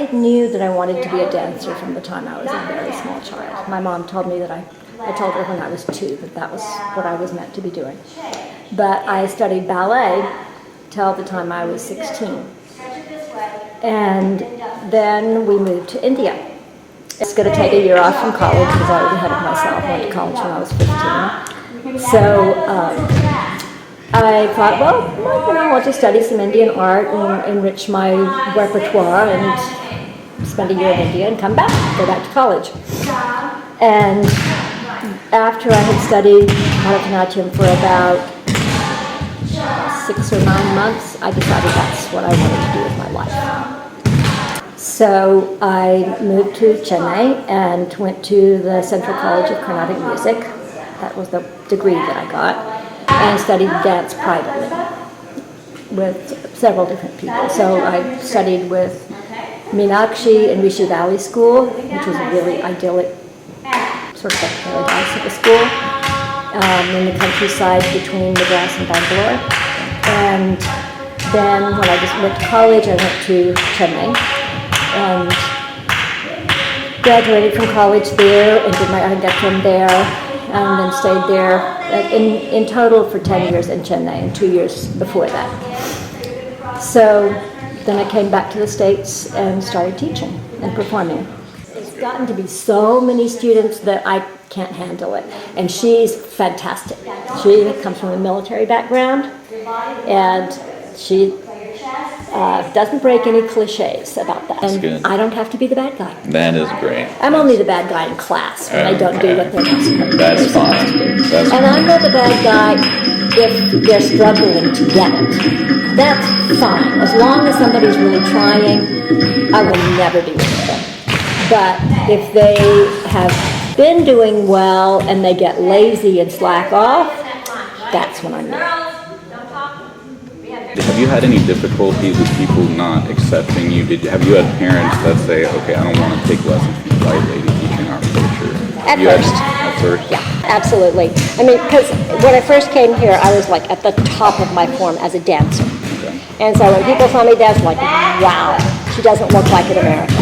I knew that I wanted to be a dancer from the time I was a very small child. My mom told me that I told her when I was 2 that was what I was meant to be doing. But I studied ballet till the time I was 16. And then we moved to India. I was going to take a year off from college because I was ahead of myself. I went to college when I was 15. So I thought, well, I'll just study some Indian art and enrich my repertoire and spend a year in India and come back, go back to college. And after I had studied Natyananda for about 6 or 9 months, I decided that's what I wanted to do with my life. So I moved to Chennai and went to the Central College of Carnatic Music. That was the degree that I got, and studied dance privately with several different people. So I studied with Meenakshi in Rishi Valley School, which was a really idyllic sort of like paradise of a school in the countryside between Madras and Bangalore. And then when I just went to college, I went to Chennai and graduated from college there and did my undergrad there, and then stayed there in total for 10 years in Chennai and 2 years before that. So then I came back to the States and started teaching and performing. It's gotten to be so many students that I can't handle it. And she's fantastic. She comes from a military background, and she doesn't break any cliches about that. That's and good. I don't have to be the bad guy. That is great. I'm only the bad guy in class when I don't do what they're not supposed to do. That's fine. That's And I'm not the bad guy if they're struggling to get it. That's fine. As long as somebody's really trying, I will never be with them. But if they have been doing well and they get lazy and slack off, that's when I'm there. Have you had any difficulties with people not accepting you? Have you had parents that say, okay, I don't want to take lessons from a white lady teaching our culture? At first. Yeah, absolutely. I mean, because when I first came here, I was like at the top of my form as a dancer. Okay. And so when people saw me dance, like, wow, she doesn't look like an American.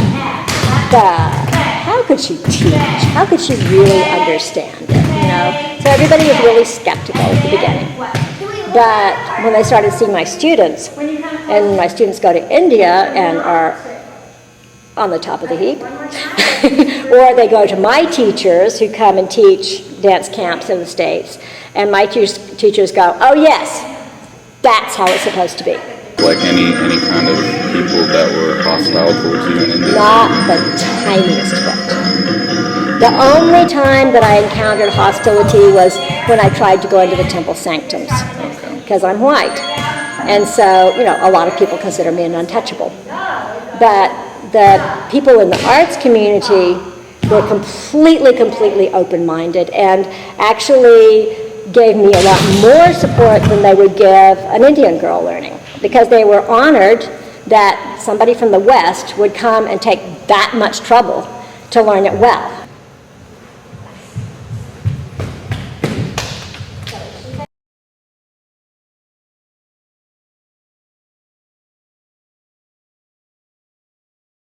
How could she teach? How could she really understand it, you know? So everybody was really skeptical at the beginning. But when they started seeing my students, and my students go to India and are on the top of the heap, or they go to my teachers who come and teach dance camps in the States, and my teachers go, oh yes, that's how it's supposed to be. Like any kind of people that were hostile towards you in India? Not the tiniest bit. The only time that I encountered hostility was when I tried to go into the temple sanctums, because I'm white. And so, you know, a lot of people consider me an untouchable. But the people in the arts community were completely open-minded and actually gave me a lot more support than they would give an Indian girl learning, because they were honored that somebody from the West would come and take that much trouble to learn it well.